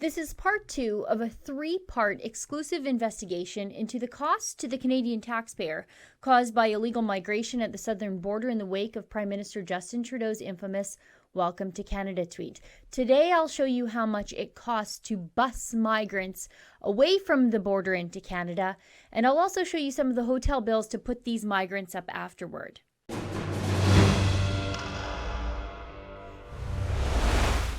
This is part 2 of a 3-part exclusive investigation into the costs to the Canadian taxpayer caused by illegal migration at the southern border in the wake of Prime Minister Justin Trudeau's infamous Welcome to Canada tweet. Today I'll show you how much it costs to bus migrants away from the border into Canada, and I'll also show you some of the hotel bills to put these migrants up afterward.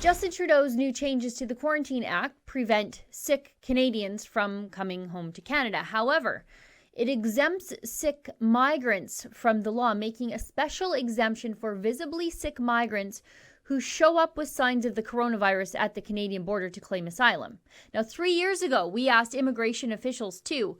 Justin Trudeau's new changes to the Quarantine Act prevent sick Canadians from coming home to Canada. However, it exempts sick migrants from the law, making a special exemption for visibly sick migrants who show up with signs of the coronavirus at the Canadian border to claim asylum. Now, 3 years ago, we asked immigration officials to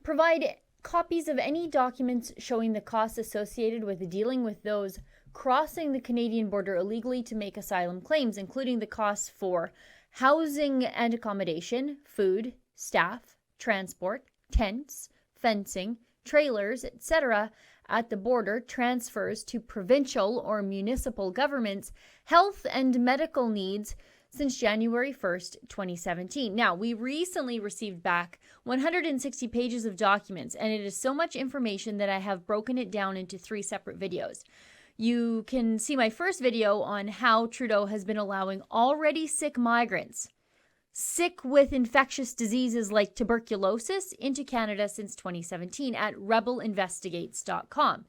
provide copies of any documents showing the costs associated with dealing with those crossing the Canadian border illegally to make asylum claims, including the costs for housing and accommodation, food, staff, transport, tents, fencing, trailers, etc. at the border, transfers to provincial or municipal governments, health and medical needs since January 1st, 2017. Now, we recently received back 160 pages of documents, and it is so much information that I have broken it down into 3 separate videos. You can see my first video on how Trudeau has been allowing already sick migrants, sick with infectious diseases like tuberculosis, into Canada since 2017 at rebelinvestigates.com.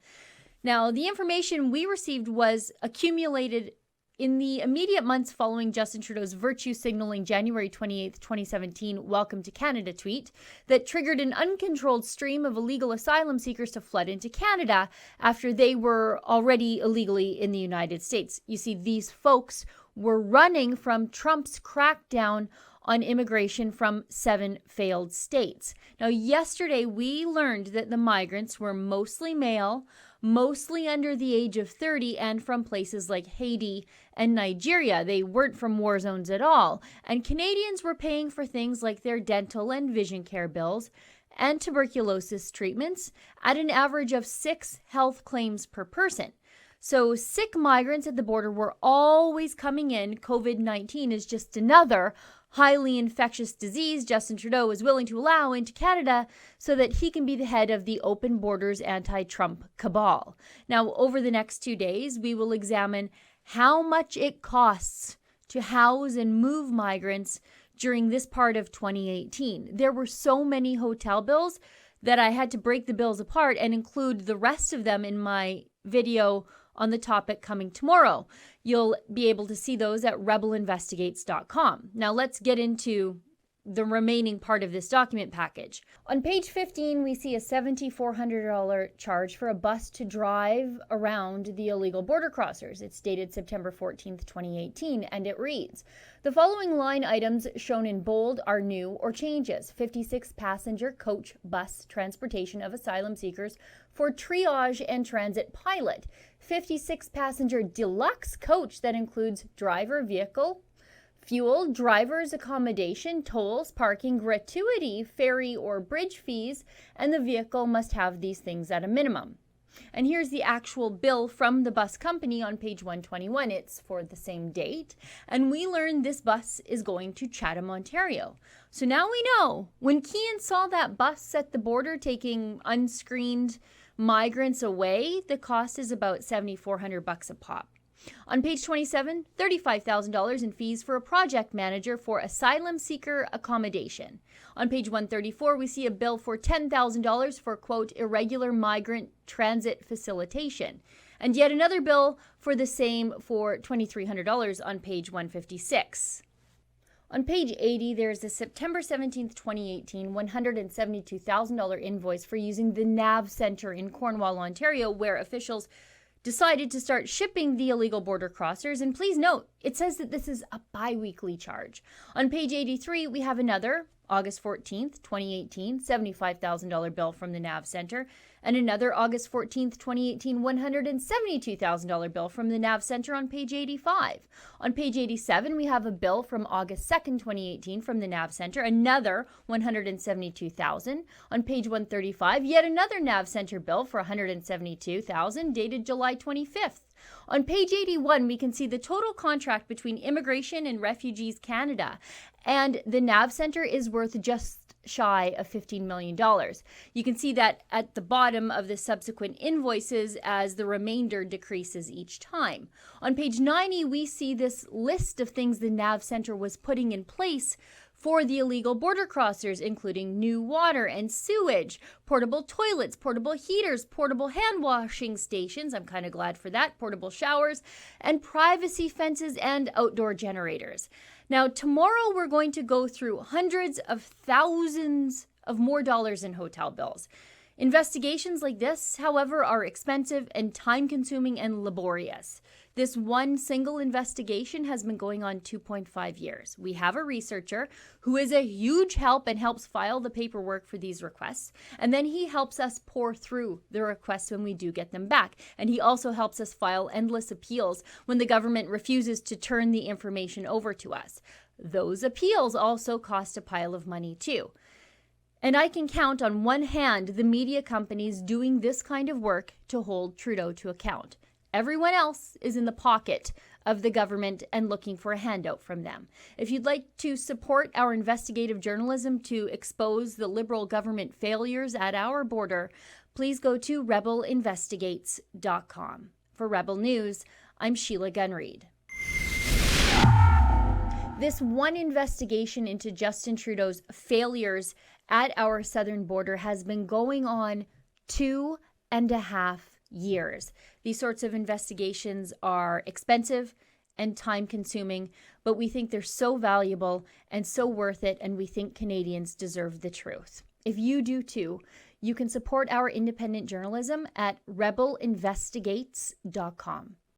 Now, the information we received was accumulated in the immediate months following Justin Trudeau's virtue signaling January 28, 2017 Welcome to Canada tweet that triggered an uncontrolled stream of illegal asylum seekers to flood into Canada after they were already illegally in the United States. You see, these folks were running from Trump's crackdown on immigration from 7 failed states. Now, yesterday we learned that the migrants were mostly male, mostly under the age of 30, and from places like Haiti and Nigeria. They weren't from war zones at all. And Canadians were paying for things like their dental and vision care bills and tuberculosis treatments at an average of 6 health claims per person. So sick migrants at the border were always coming in. COVID-19 is just another highly infectious disease Justin Trudeau is willing to allow into Canada so that he can be the head of the open borders anti-Trump cabal. Now, over the next 2 days, we will examine how much it costs to house and move migrants during this part of 2018. There were so many hotel bills that I had to break the bills apart and include the rest of them in my video on the topic coming tomorrow. You'll be able to see those at rebelinvestigates.com. Now let's get into the remaining part of this document package. On page 15, we see a $7,400 charge for a bus to drive around the illegal border crossers. It's dated September 14th, 2018, and it reads, the following line items shown in bold are new or changes. 56-passenger coach bus transportation of asylum seekers for triage and transit pilot. 56-passenger deluxe coach that includes driver, vehicle, fuel, driver's accommodation, tolls, parking, gratuity, ferry or bridge fees, and the vehicle must have these things at a minimum. And here's the actual bill from the bus company on page 121. It's for the same date. And we learned this bus is going to Chatham, Ontario. So now we know when Kean saw that bus at the border taking unscreened migrants away, the cost is about $7,400 a pop. On page 27, $35,000 in fees for a project manager for asylum seeker accommodation. On page 134, we see a bill for $10,000 for, quote, irregular migrant transit facilitation. And yet another bill for the same for $2,300 on page 156. On page 80, there's a September 17th, 2018, $172,000 invoice for using the Nav Centre in Cornwall, Ontario, where officials decided to start shipping the illegal border crossers. And please note, it says that this is a bi-weekly charge. On page 83, we have another August 14th, 2018, $75,000 bill from the Nav Centre, and another August 14th, 2018, $172,000 bill from the Nav Centre on page 85. On page 87, we have a bill from August 2nd, 2018 from the Nav Centre, another $172,000. On page 135, yet another Nav Centre bill for $172,000 dated July 25th. On page 81, we can see the total contract between Immigration and Refugees Canada, and the Nav Centre is worth just shy of $15 million. You can see that at the bottom of the subsequent invoices as the remainder decreases each time. On page 90, we see this list of things the Nav Centre was putting in place for the illegal border crossers, including new water and sewage, portable toilets, portable heaters, portable hand washing stations, I'm kind of glad for that, portable showers, and privacy fences and outdoor generators. Now, tomorrow we're going to go through hundreds of thousands of more dollars in hotel bills. Investigations like this, however, are expensive and time-consuming and laborious. This one single investigation has been going on 2.5 years. We have a researcher who is a huge help and helps file the paperwork for these requests. And then he helps us pour through the requests when we do get them back. And he also helps us file endless appeals when the government refuses to turn the information over to us. Those appeals also cost a pile of money too. And I can count on one hand the media companies doing this kind of work to hold Trudeau to account. Everyone else is in the pocket of the government and looking for a handout from them. If you'd like to support our investigative journalism to expose the Liberal government failures at our border, please go to rebelinvestigates.com. For Rebel News, I'm Sheila Gunn Reid. This one investigation into Justin Trudeau's failures at our southern border has been going on 2.5 years. These sorts of investigations are expensive and time-consuming, but we think they're so valuable and so worth it, and we think Canadians deserve the truth. If you do too, you can support our independent journalism at rebelinvestigates.com.